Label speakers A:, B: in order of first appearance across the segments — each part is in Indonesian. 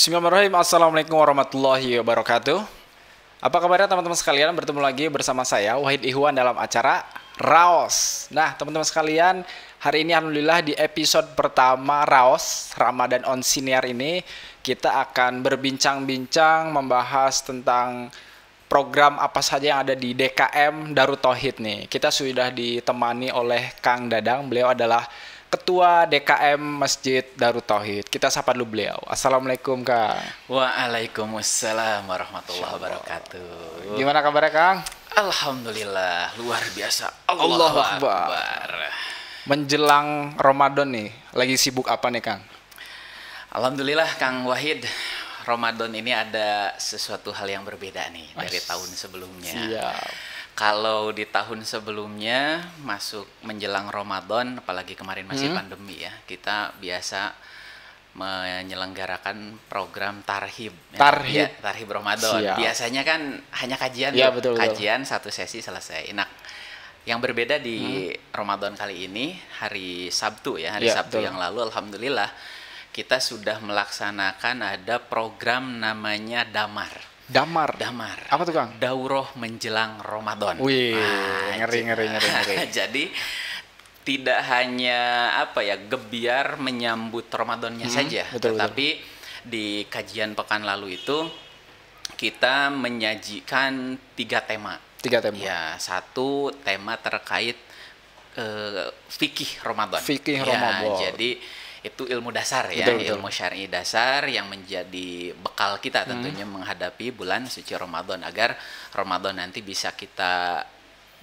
A: Bismillahirrahmanirrahim. Assalamualaikum warahmatullahi wabarakatuh. Apa kabarnya teman-teman sekalian? Bertemu lagi bersama saya Wahid Ihwan dalam acara Raos. Nah teman-teman sekalian, hari ini alhamdulillah di episode pertama Raos Ramadan on Siniar ini kita akan berbincang-bincang membahas tentang program apa saja yang ada di DKM Darut Tauhid nih. Kita sudah ditemani oleh Kang Dadang. Beliau adalah Ketua DKM Masjid Darut Tauhid. Kita sapa dulu beliau. Assalamualaikum Kang.
B: Waalaikumsalam warahmatullahi wabarakatuh.
A: Gimana kabarnya Kang?
B: Alhamdulillah, luar biasa.
A: Allahu
B: Allahu
A: Akbar.
B: Akbar.
A: Menjelang Ramadan nih, lagi sibuk apa nih Kang?
B: Alhamdulillah Kang Wahid, Ramadan ini ada sesuatu hal yang berbeda nih dari tahun sebelumnya.
A: Siap.
B: Kalau di tahun sebelumnya masuk menjelang Ramadan, apalagi kemarin masih pandemi ya, kita biasa menyelenggarakan program tarhib.
A: Tarhib.
B: Ya, tarhib Ramadan.
A: Siap.
B: Biasanya kan hanya kajian,
A: Ya, betul.
B: kajian satu sesi selesai. Nah, yang berbeda di Ramadan kali ini, hari Sabtu ya, hari
A: Ya,
B: Sabtu
A: betul.
B: yang lalu, alhamdulillah kita sudah melaksanakan ada program namanya Damar.
A: Damar. Apa tuh Kang?
B: Dauroh menjelang Ramadan.
A: Wih, ngeri.
B: Jadi tidak hanya gebiar menyambut Ramadannya saja,
A: betul.
B: tetapi di kajian pekan lalu itu kita menyajikan 3 tema.
A: 3 tema.
B: Ya, 1 tema terkait fikih Ramadan.
A: Fikih
B: Ya,
A: Ramadan.
B: jadi itu ilmu dasar ya,
A: Betul.
B: ilmu syar'i dasar yang menjadi bekal kita tentunya menghadapi bulan suci Ramadan agar Ramadan nanti bisa kita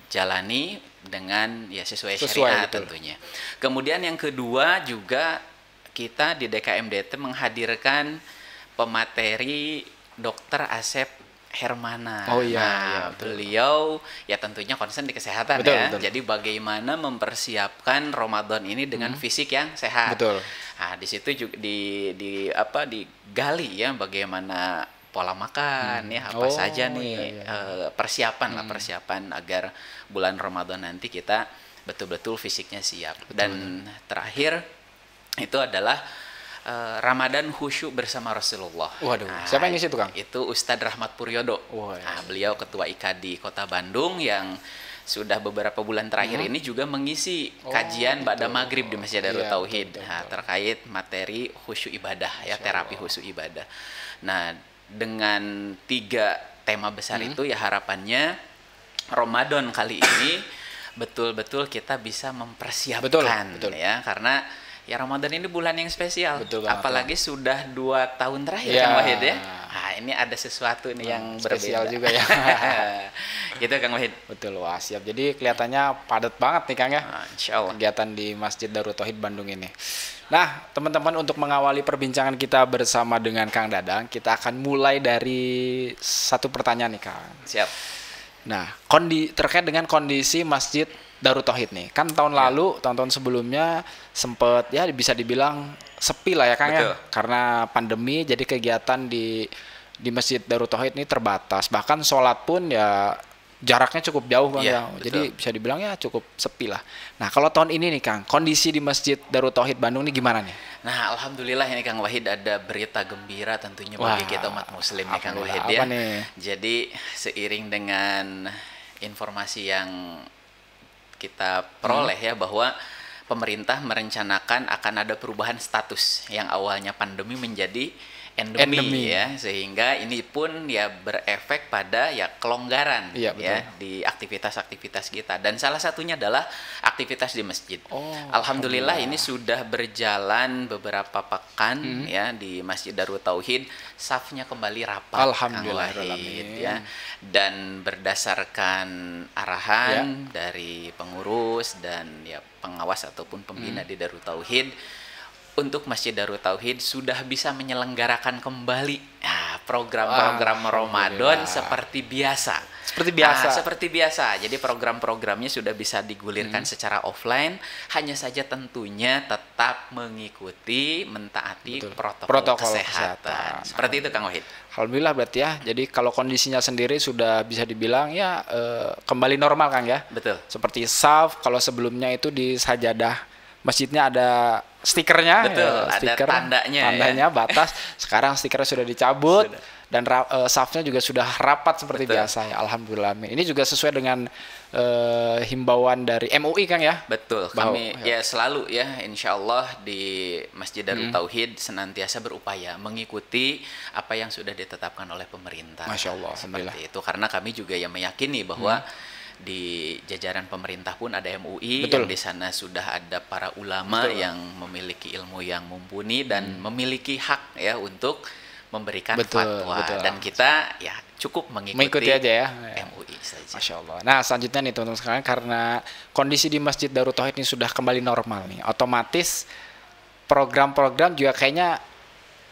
B: jalani dengan ya sesuai syariat
A: betul.
B: tentunya. Kemudian yang kedua juga kita di DKMDT menghadirkan pemateri Dr. Asep Hermana.
A: Oh iya,
B: Nah,
A: iya, betul.
B: beliau ya tentunya concern di kesehatan
A: Betul,
B: ya.
A: betul.
B: Jadi bagaimana mempersiapkan Ramadan ini dengan fisik yang sehat.
A: Betul.
B: Nah, di situ juga digali ya bagaimana pola makan ya apa saja nih persiapan agar bulan Ramadan nanti kita betul-betul fisiknya siap. Dan terakhir itu adalah Ramadan khusyuk bersama Rasulullah.
A: Waduh,
B: Nah,
A: siapa yang ngisi tuh Kang?
B: Itu Ustadz Rahmat Puryodo.
A: Wah.
B: Nah, beliau ketua IKADI Kota Bandung yang sudah beberapa bulan terakhir ini juga mengisi kajian Ba'da Maghrib di Masjid Darut
A: Iya,
B: Tauhid.
A: betul.
B: Nah, terkait materi khusyuk ibadah ya, terapi khusyuk ibadah. Nah, dengan 3 tema besar itu ya harapannya Ramadan kali ini betul-betul kita bisa mempersiapkan
A: Betul.
B: ya, karena ya Ramadan ini bulan yang spesial.
A: Betul banget,
B: apalagi sudah 2 tahun terakhir
A: Ya.
B: Kang Wahid ya. Nah, ini ada sesuatu nih yang
A: spesial
B: berbeda.
A: juga ya.
B: Gitu Kang Wahid.
A: Betul, wah siap. Jadi kelihatannya padat banget nih Kang ya.
B: Nah, insya Allah.
A: Kegiatan di Masjid Darut Tauhid Bandung ini. Nah, teman-teman, untuk mengawali perbincangan kita bersama dengan Kang Dadang, kita akan mulai dari satu pertanyaan nih Kang.
B: Siap.
A: Nah, terkait dengan kondisi Masjid Darut Tauhid nih. Kan tahun-tahun sebelumnya sempat ya bisa dibilang sepi lah ya Kang ya.
B: Betul.
A: Karena pandemi, jadi kegiatan di Masjid Darut Tauhid ini terbatas. Bahkan sholat pun ya jaraknya cukup jauh Kang ya.
B: Iya, betul.
A: Jadi bisa dibilang ya cukup sepi lah. Nah, kalau tahun ini nih Kang, kondisi di Masjid Darut Tauhid Bandung ini gimana nih?
B: Nah, alhamdulillah ini Kang Wahid ada berita gembira tentunya bagi kita umat muslim nih Kang Wahid
A: alhamdulillah.
B: ya.
A: Apa nih?
B: Jadi seiring dengan informasi yang kita peroleh ya bahwa pemerintah merencanakan akan ada perubahan status yang awalnya pandemi menjadi endemi ya, sehingga ini pun ya berefek pada ya kelonggaran
A: Iya,
B: ya di aktivitas-aktivitas kita, dan salah satunya adalah aktivitas di masjid. Alhamdulillah ini sudah berjalan beberapa pekan ya di Masjid Darut Tauhid, safnya kembali rapat
A: Alhamdulillah,
B: Kang Wahid, ya, dan berdasarkan arahan dari pengurus dan ya pengawas ataupun pembina di Darut Tauhid, untuk Masjid Darut Tauhid sudah bisa menyelenggarakan kembali program-program Ramadan seperti biasa. Seperti biasa. Jadi program-programnya sudah bisa digulirkan secara offline, hanya saja tentunya tetap mengikuti, mentaati protokol kesehatan. Seperti itu Kang Wahid.
A: Alhamdulillah berarti ya. Jadi kalau kondisinya sendiri sudah bisa dibilang ya kembali normal Kang ya.
B: Betul.
A: Seperti saf, kalau sebelumnya itu di sajadah masjidnya ada stikernya,
B: Betul,
A: ya,
B: ada
A: stiker,
B: tandanya,
A: batas. Sekarang stikernya sudah dicabut.
B: Sudah.
A: Dan safnya juga sudah rapat seperti
B: Betul.
A: biasa ya. Alhamdulillah. Ini juga sesuai dengan himbauan dari MUI Kang ya.
B: Betul, kami ya selalu ya insya Allah di Masjid Darut Tauhid senantiasa berupaya mengikuti apa yang sudah ditetapkan oleh pemerintah.
A: Masya Allah, alhamdulillah.
B: Seperti itu, karena kami juga yang meyakini bahwa di jajaran pemerintah pun ada MUI.
A: Betul.
B: Yang di sana sudah ada para ulama yang memiliki ilmu yang mumpuni dan memiliki hak ya untuk memberikan fatwa. Dan kita ya cukup mengikuti
A: aja ya.
B: MUI saja.
A: Masya Allah. Nah selanjutnya nih teman-teman sekalian, karena kondisi di Masjid Darut Tauhid ini sudah kembali normal nih, otomatis program-program juga kayaknya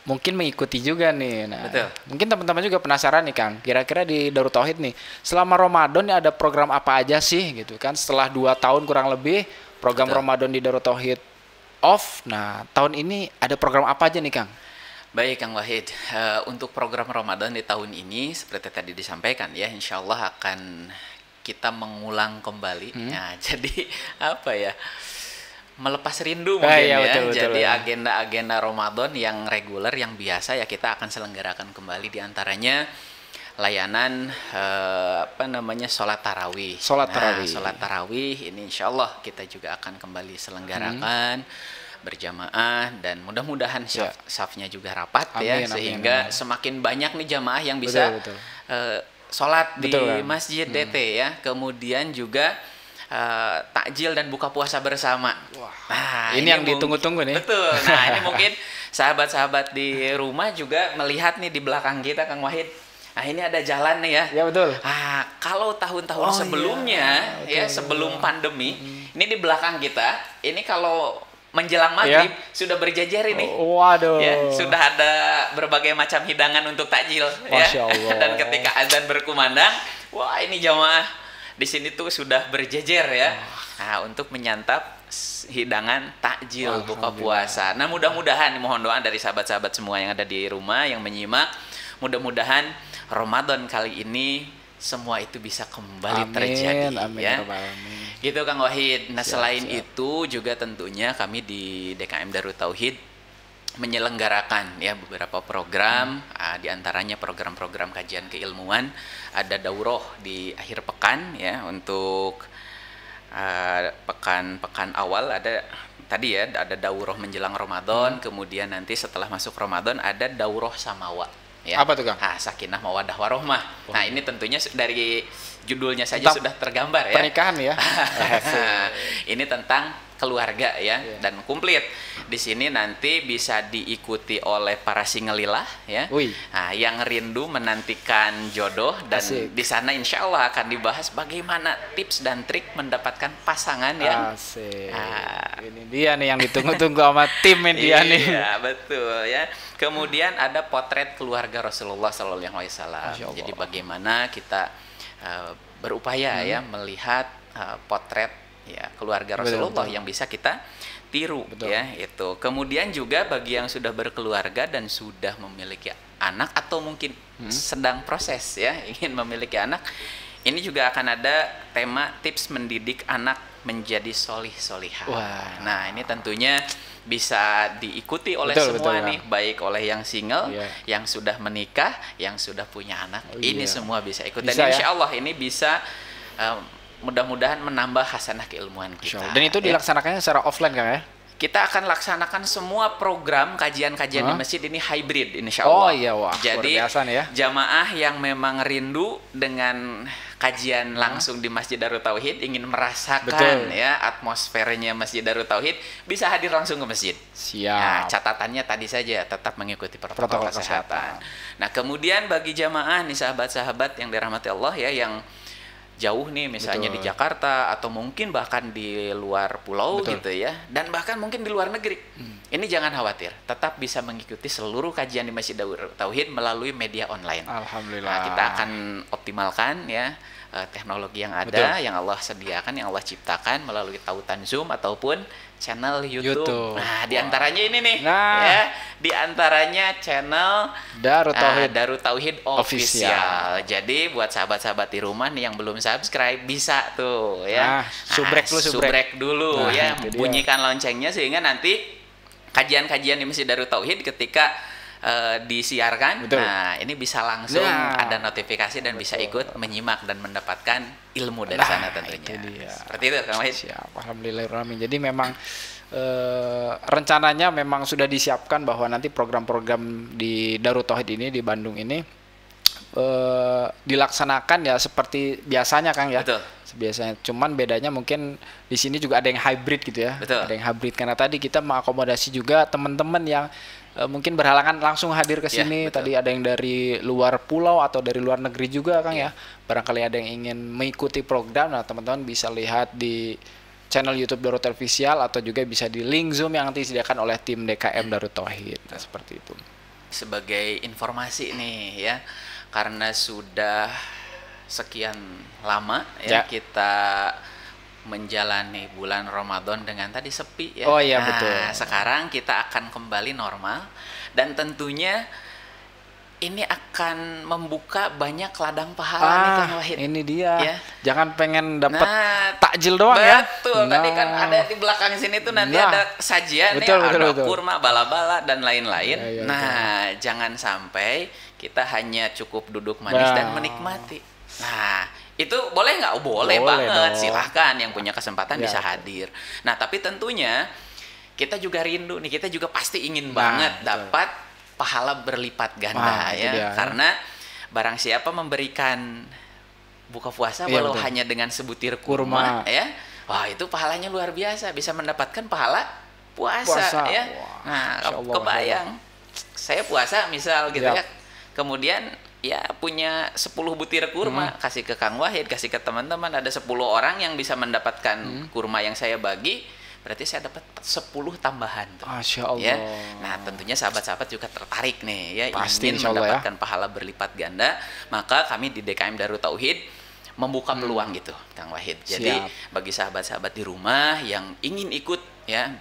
A: mungkin mengikuti juga nih. Nah,
B: Betul.
A: mungkin teman-teman juga penasaran nih Kang, kira-kira di Darut Tauhid nih selama Ramadan nih ada program apa aja sih gitu kan? Setelah 2 tahun kurang lebih program
B: Betul.
A: Ramadan di Darut Tauhid off. Nah tahun ini ada program apa aja nih Kang?
B: Baik Kang Wahid, untuk program Ramadan di tahun ini seperti tadi disampaikan ya, insya Allah akan kita mengulang kembali. Nah, jadi apa ya? Melepas rindu mungkin
A: iya,
B: ya.
A: betul,
B: Jadi
A: ya.
B: agenda-agenda Ramadan yang reguler, yang biasa ya kita akan selenggarakan kembali, diantaranya layanan sholat tarawih. Sholat tarawih ini insya Allah kita juga akan kembali selenggarakan berjamaah, dan mudah-mudahan safnya juga rapat.
A: Amin,
B: ya, sehingga
A: amin.
B: semakin banyak nih jamaah yang bisa
A: Betul.
B: sholat di
A: Betul, kan?
B: masjid DT ya. Kemudian juga takjil dan buka puasa bersama.
A: Wah,
B: Nah,
A: ini yang ditunggu-tunggu nih.
B: Betul. Nah, ini mungkin sahabat-sahabat di rumah juga melihat nih di belakang kita Kang Wahid. Nah, ini ada jalan nih ya.
A: Ya betul.
B: Ah, kalau tahun-tahun sebelumnya
A: iya.
B: ya, sebelum pandemi, ini di belakang kita, ini kalau menjelang maghrib sudah berjejer ini.
A: Waduh.
B: Ya, sudah ada berbagai macam hidangan untuk takjil.
A: Masya
B: ya.
A: Allah.
B: Dan ketika azan berkumandang, wah ini jamaah di sini tuh sudah berjejer ya. Nah, untuk menyantap hidangan takjil buka puasa. Nah, mudah-mudahan mohon doa dari sahabat-sahabat semua yang ada di rumah yang menyimak, mudah-mudahan Ramadan kali ini semua itu bisa kembali terjadi.
A: Amin,
B: ya.
A: amin.
B: Gitu Kang Wahid. Nah, selain
A: siap.
B: itu juga tentunya kami di DKM Darut Tauhid menyelenggarakan ya beberapa program, di antaranya program-program kajian keilmuan. Ada daurah di akhir pekan ya, untuk pekan awal ada tadi ya, ada daurah menjelang Ramadan, kemudian nanti setelah masuk Ramadan ada daurah samawa. Ya.
A: Apa tuh Kang?
B: Sakinah mawaddah warohmah. Nah, ini tentunya dari judulnya saja sudah tergambar ya.
A: Pernikahan ya.
B: Ini tentang keluarga ya, dan komplit. Di sini nanti bisa diikuti oleh para singelillah ya. Nah, yang rindu menantikan jodoh, dan di sana insya Allah akan dibahas bagaimana tips dan trik mendapatkan pasangan yang
A: ini dia nih yang ditunggu-tunggu sama tim dia nih.
B: Iya, betul ya. Kemudian ada potret keluarga Rasulullah Sallallahu Alaihi Wasallam. Jadi bagaimana kita berupaya ya melihat potret ya keluarga Rasulullah yang bisa kita tiru. Ya itu. Kemudian juga bagi yang sudah berkeluarga dan sudah memiliki anak atau mungkin sedang proses ya ingin memiliki anak, ini juga akan ada tema tips mendidik anak menjadi solih-solihah. Nah, ini tentunya bisa diikuti oleh semua nih, baik oleh yang single, yang sudah menikah, yang sudah punya anak. Ini semua bisa ikut, dan insya Allah ini bisa mudah-mudahan menambah hasanah keilmuan kita.
A: Dan itu dilaksanakannya secara offline Kang ya?
B: Kita akan laksanakan semua program kajian-kajian di masjid ini hybrid insya Allah. Jadi
A: luar biasa nih ya.
B: Jamaah yang memang rindu dengan kajian langsung di Masjid Darut Tauhid, ingin merasakan ya atmosfernya Masjid Darut Tauhid, bisa hadir langsung ke masjid. Nah, catatannya tadi saja tetap mengikuti protokol kesehatan. Nah, kemudian bagi jamaah nih sahabat-sahabat yang dirahmati Allah ya, yang jauh nih misalnya di Jakarta atau mungkin bahkan di luar pulau gitu ya, dan bahkan mungkin di luar negeri, ini jangan khawatir, tetap bisa mengikuti seluruh kajian di Masjid Darut Tauhid melalui media online.
A: Alhamdulillah.
B: Nah, kita akan optimalkan ya teknologi yang ada,
A: Betul.
B: yang Allah sediakan, yang Allah ciptakan melalui tautan Zoom ataupun channel YouTube. Nah, diantaranya ini nih, ya, diantaranya channel Darut Tauhid Official. Jadi buat sahabat-sahabat di rumah nih yang belum subscribe bisa tuh, ya. Subrek dulu, ya, bunyikan loncengnya sehingga nanti kajian-kajian di Masjid Darut Tauhid ketika disiarkan, nah ini bisa langsung ada notifikasi dan bisa ikut menyimak dan mendapatkan ilmu dari sana tentunya. Seperti itu Kang Wahid.
A: Siap, alhamdulillahirrahmanirrahim. Jadi memang rencananya memang sudah disiapkan bahwa nanti program-program di Darut Tauhid ini di Bandung ini dilaksanakan ya seperti biasanya Kang ya.
B: Betul.
A: Biasanya, cuman bedanya mungkin di sini juga ada yang hybrid gitu ya.
B: Betul.
A: Ada yang hybrid karena tadi kita mengakomodasi juga teman-teman yang mungkin berhalangan langsung hadir ke sini. Tadi ada yang dari luar pulau atau dari luar negeri juga Kang ya. Barangkali ada yang ingin mengikuti program, nah teman-teman bisa lihat di channel YouTube Darut Official atau juga bisa di link Zoom yang nanti disediakan oleh tim DKM Darut Tauhid. Nah, seperti itu.
B: Sebagai informasi nih ya, karena sudah sekian lama ya kita menjalani bulan Ramadan dengan tadi sepi ya.
A: Oh iya,
B: nah,
A: betul.
B: Sekarang kita akan kembali normal dan tentunya ini akan membuka banyak ladang pahala nih Kang Wahid.
A: Ini dia.
B: Ya.
A: Jangan pengen dapat takjil doang ya.
B: Betul. Tadi kan ada di belakang sini tuh nanti ada sajian ada kurma, bala-bala dan lain-lain. Jangan sampai kita hanya cukup duduk manis dan menikmati. Nah, itu boleh nggak? Boleh banget. Dong. Silahkan yang punya kesempatan bisa hadir. Nah, tapi tentunya kita juga rindu nih. Kita juga pasti ingin banget dapat pahala berlipat ganda ya. Karena barang siapa memberikan buka puasa walau hanya dengan sebutir kurma ya. Wah, itu pahalanya luar biasa. Bisa mendapatkan pahala puasa. Ya. Nah, kebayang. Saya puasa misal gitu ya. Kemudian ya punya 10 butir kurma, kasih ke Kang Wahid, kasih ke teman-teman, ada 10 orang yang bisa mendapatkan kurma yang saya bagi, berarti saya dapat 10 tambahan tuh.
A: Masya Allah.
B: Ya. Nah, tentunya sahabat-sahabat juga tertarik nih ya, ingin mendapatkan pahala berlipat ganda, maka kami di DKM Darut Tauhid membuka peluang gitu, Kang Wahid. Jadi bagi sahabat-sahabat di rumah yang ingin ikut ya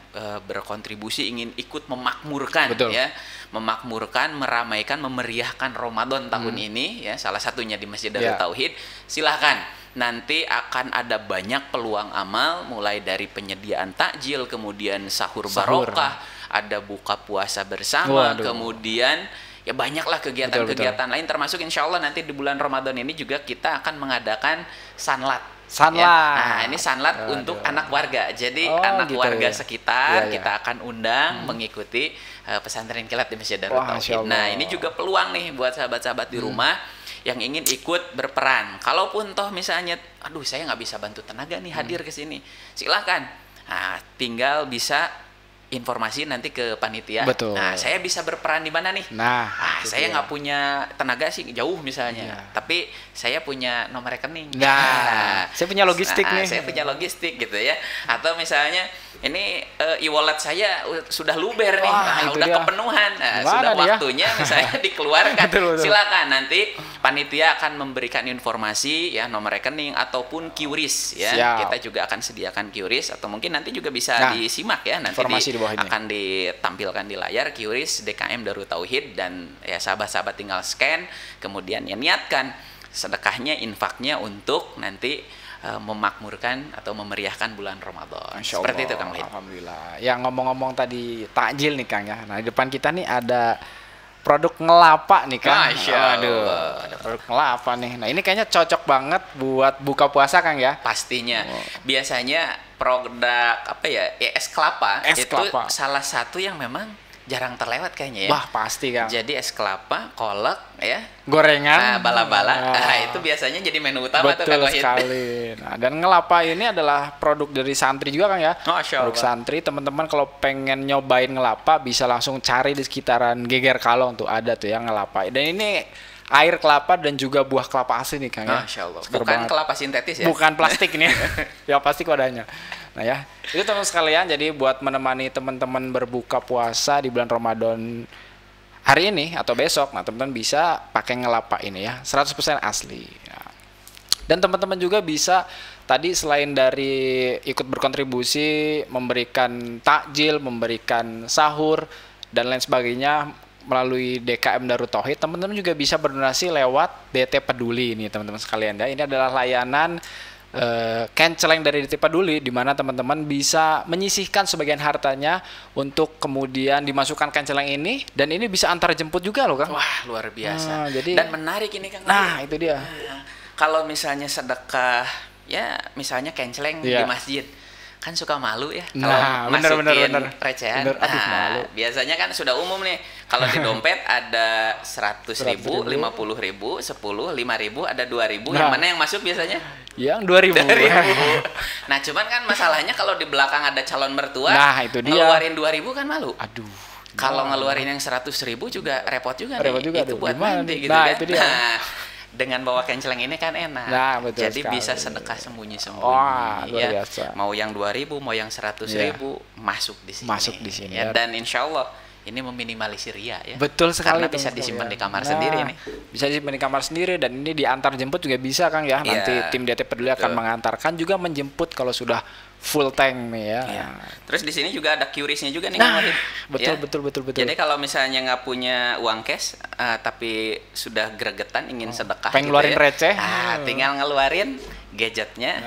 B: berkontribusi, ingin ikut memakmurkan ya, memakmurkan, meramaikan, memeriahkan Ramadan tahun ini ya, salah satunya di Masjid Darut Tauhid, silahkan. Nanti akan ada banyak peluang amal, mulai dari penyediaan takjil, kemudian sahur barokah, ada buka puasa bersama, kemudian ya banyaklah kegiatan-kegiatan lain, termasuk insya Allah nanti di bulan Ramadan ini juga kita akan mengadakan sanlat. Ya. Nah, ini sanlat untuk anak warga. Jadi anak warga sekitar kita akan undang mengikuti pesantren kilat di Masjid Darut Tauhid. Nah, ini juga peluang nih buat sahabat-sahabat di rumah yang ingin ikut berperan. Kalaupun toh misalnya, aduh saya nggak bisa bantu tenaga nih hadir ke sini, silakan. Nah, tinggal bisa informasi nanti ke panitia.
A: Betul.
B: Nah, saya bisa berperan di mana nih?
A: Nah,
B: saya nggak punya tenaga sih, jauh misalnya. Tapi saya punya nomor rekening.
A: Saya punya logistik nih.
B: Saya punya logistik gitu ya. Atau misalnya ini e-wallet saya sudah luber nih, udah kepenuhan. Sudah waktunya misalnya dikeluarkan. Silakan, nanti panitia akan memberikan informasi ya, nomor rekening ataupun QRIS ya. Kita juga akan sediakan QRIS, atau mungkin nanti juga bisa disimak ya, nanti akan ditampilkan di layar QRIS DKM Darut Tauhid, dan ya sahabat-sahabat tinggal scan, kemudian ya niatkan sedekahnya, infaknya untuk nanti memakmurkan atau memeriahkan bulan Ramadan. Seperti itu Kang Wahid.
A: Alhamdulillah. Yang ngomong-ngomong tadi takjil nih Kang ya. Nah, di depan kita nih ada produk ngelapa nih Kang. Ada produk ngelapa nih. Nah, ini kayaknya cocok banget buat buka puasa Kang ya.
B: Pastinya. Biasanya produk apa ya? Es kelapa salah satu yang memang jarang terlewat kayaknya ya.
A: Wah, pasti Kang.
B: Jadi es kelapa, kolak ya,
A: gorengan,
B: bala-bala. Itu biasanya jadi menu utama tuh Kang Wahid.
A: Betul sekali. Nah, dan ngelapa ini adalah produk dari santri juga Kang ya. Produk santri, teman-teman kalau pengen nyobain ngelapa bisa langsung cari di sekitaran Geger Kalong tuh, ada tuh yang ngelapa. Dan ini air kelapa dan juga buah kelapa asli nih Kang ya.
B: Masya Allah. Bukan kelapa sintetis ya.
A: Bukan plastik nih. Ya plastik wadahnya. Nah ya, itu teman-teman sekalian, jadi buat menemani teman-teman berbuka puasa di bulan Ramadan hari ini atau besok, nah teman-teman bisa pakai ngelapa ini ya, 100% asli. Nah, Dan teman-teman juga bisa tadi selain dari ikut berkontribusi, memberikan takjil, memberikan sahur dan lain sebagainya melalui DKM Darut Tauhid, teman-teman juga bisa berdonasi lewat DT Peduli ini teman-teman sekalian ya. Ini adalah layanan canceling dari DT Peduli, di mana teman-teman bisa menyisihkan sebagian hartanya untuk kemudian dimasukkan canceling ini, dan ini bisa antar jemput juga loh Kang.
B: Wah, luar biasa.
A: Jadi,
B: dan menarik ini Kang.
A: Nah, itu dia.
B: Kalau misalnya sedekah, ya misalnya canceling di masjid, kan suka malu ya kalau masukin recehan. Nah, biasanya kan sudah umum nih. Kalau di dompet ada 100.000, 50.000, 10, 5.000, ada 2.000. Yang mana yang masuk biasanya?
A: Yang 2.000.
B: Nah, cuman kan masalahnya kalau di belakang ada calon mertua,
A: itu dia.
B: Ngeluarin 2.000 kan malu.
A: Aduh.
B: Kalau ngeluarin yang 100.000 juga repot juga
A: repot
B: nih.
A: Juga,
B: itu buat nanti gitu
A: kan.
B: Itu dia. Nah, dengan bawa canceling ini kan enak.
A: Nah, betul
B: jadi
A: sekali.
B: Bisa sedekah sembunyi-sembunyi.
A: Wah, luar biasa.
B: Mau yang 2.000, mau yang 100.000 masuk di sini.
A: Masuk di sini.
B: Ya, dan insya Allah ini meminimalisir riya ya.
A: Betul sekali.
B: Karena bisa disimpan di kamar sendiri nih.
A: Bisa disimpan di kamar sendiri, dan ini diantar jemput juga bisa Kang ya. Nanti tim DT Peduli akan mengantarkan juga menjemput kalau sudah full tank nih ya.
B: Terus di sini juga ada QRIS-nya juga nih.
A: Betul.
B: Jadi kalau misalnya nggak punya uang cash, tapi sudah gregetan ingin sedekah,
A: pengen ngeluarin receh,
B: tinggal ngeluarin gadgetnya,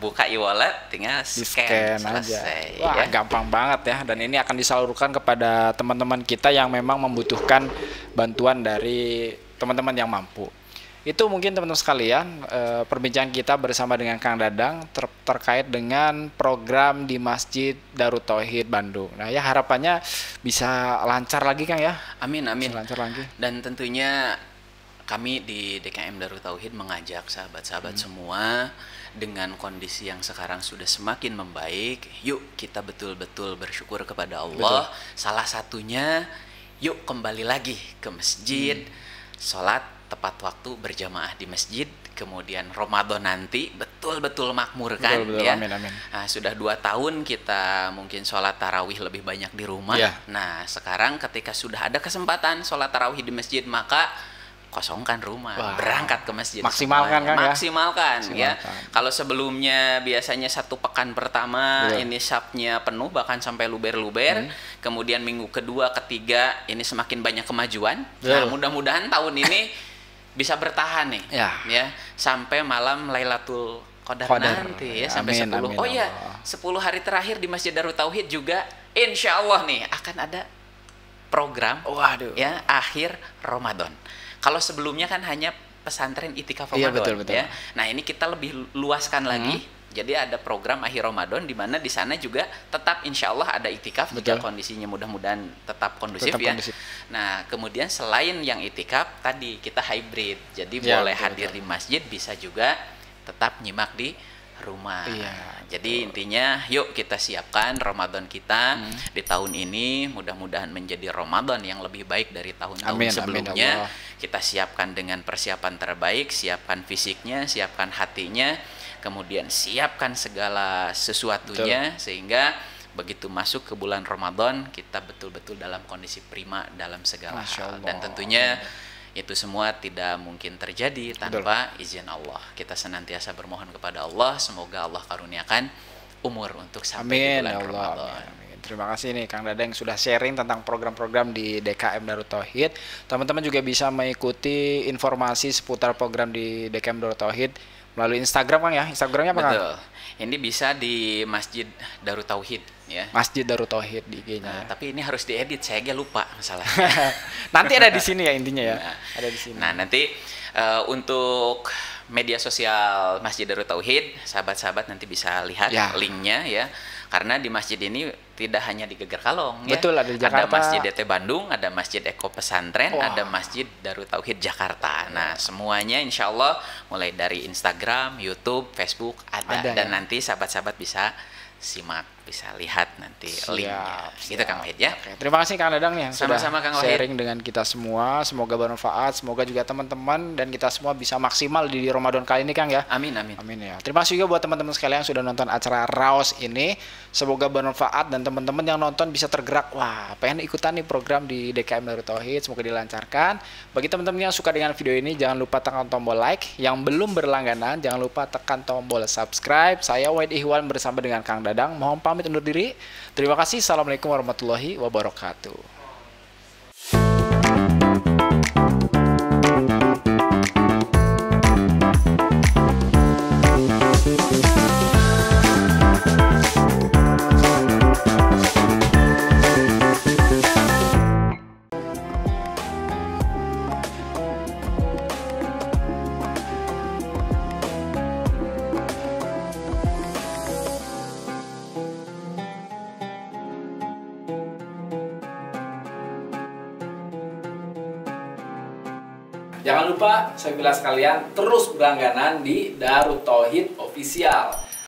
B: buka e-wallet, tinggal scan
A: aja. Wah, gampang banget ya. Dan ini akan disalurkan kepada teman-teman kita yang memang membutuhkan bantuan dari teman-teman yang mampu. Itu mungkin teman-teman sekalian perbincangan kita bersama dengan Kang Dadang terkait dengan program di Masjid Darut Tauhid Bandung. Nah ya, harapannya bisa lancar lagi Kang ya.
B: Amin.
A: Bisa lancar lagi.
B: Dan tentunya kami di DKM Darut Tauhid mengajak sahabat-sahabat semua, dengan kondisi yang sekarang sudah semakin membaik, yuk kita betul-betul bersyukur kepada Allah. Salah satunya, yuk kembali lagi ke masjid, sholat tepat waktu berjamaah di masjid, kemudian Ramadan nanti betul-betul makmurkan. Ya.
A: Amin.
B: Nah, sudah 2 tahun kita mungkin sholat tarawih lebih banyak di rumah. Nah, sekarang ketika sudah ada kesempatan sholat tarawih di masjid, maka kosongkan rumah, berangkat ke masjid.
A: Maksimalkan
B: ya. Kalau sebelumnya biasanya 1 pekan pertama ini syafnya penuh, bahkan sampai luber-luber. Kemudian minggu kedua, ketiga ini semakin banyak kemajuan. Nah, mudah-mudahan tahun ini bisa bertahan nih, ya sampai malam Lailatul Qadar nanti ya, sampai 10. Oh iya, 10 hari terakhir di Masjid Darut Tauhid juga insya Allah nih akan ada program ya akhir Ramadan. Kalau sebelumnya kan hanya pesantren itikaf Ramadan.
A: Betul.
B: Ya. Nah, ini kita lebih luaskan lagi. Jadi ada program akhir Ramadan, di mana di sana juga tetap insya Allah ada itikaf jika kondisinya mudah-mudahan tetap kondusif. Nah, kemudian selain yang itikaf tadi kita hybrid, jadi boleh hadir di masjid, bisa juga tetap nyimak di rumah. Jadi intinya yuk kita siapkan Ramadan kita di tahun ini, mudah-mudahan menjadi Ramadan yang lebih baik dari tahun-tahun sebelumnya. Kita siapkan dengan persiapan terbaik, siapkan fisiknya, siapkan hatinya, kemudian siapkan segala sesuatunya, sehingga begitu masuk ke bulan Ramadan kita betul-betul dalam kondisi prima dalam segala hal. Dan tentunya itu semua tidak mungkin terjadi tanpa izin Allah. Kita senantiasa bermohon kepada Allah, semoga Allah karuniakan umur untuk sampai di bulan Ramadan.
A: Terima kasih nih Kang Dadang sudah sharing tentang program-program di DKM Darut Tauhid. Teman-teman juga bisa mengikuti informasi seputar program di DKM Darut Tauhid melalui Instagram Kang ya. Instagramnya apa Kang?
B: Betul. Ini bisa di Masjid Darut Tauhid ya.
A: Masjid Darut Tauhid di IG-nya.
B: Tapi ini harus diedit, saya aja lupa masalahnya.
A: Nanti ada di sini ya intinya ya. Ada di sini.
B: Nah, nanti untuk media sosial Masjid Darut Tauhid, sahabat-sahabat nanti bisa lihat linknya ya. Karena di masjid ini tidak hanya di Geger Kalong ya.
A: Betul, ada di Jakarta.
B: Ada Masjid DT Bandung, ada Masjid Eko Pesantren, ada Masjid Darut Tauhid Jakarta. Nah, semuanya insya Allah mulai dari Instagram, YouTube, Facebook ada dan nanti sahabat-sahabat bisa simak bisa lihat nanti linknya. Gitu Kang Wahid ya.
A: Oke, terima kasih Kang Dadang nih yang
B: Sama-sama,
A: sudah
B: Kang Wahid.
A: sharing dengan kita semua. Semoga bermanfaat, semoga juga teman-teman dan kita semua bisa maksimal di Ramadan kali ini Kang ya.
B: Amin, amin.
A: Amin ya. Terima kasih juga buat teman-teman sekalian yang sudah nonton acara Raos ini. Semoga bermanfaat dan teman-teman yang nonton bisa tergerak. Wah, pengen ikutan nih program di DKM Darut Tauhid. Semoga dilancarkan. Bagi teman-teman yang suka dengan video ini, jangan lupa tekan tombol like. Yang belum berlangganan, jangan lupa tekan tombol subscribe. Saya Wahid Ihwan bersama dengan Kang Dadang. Mohon pamit undur diri. Terima kasih. Assalamualaikum warahmatullahi wabarakatuh. Jangan lupa, saya bilang sekalian, terus berlangganan di Darut Tauhid Official.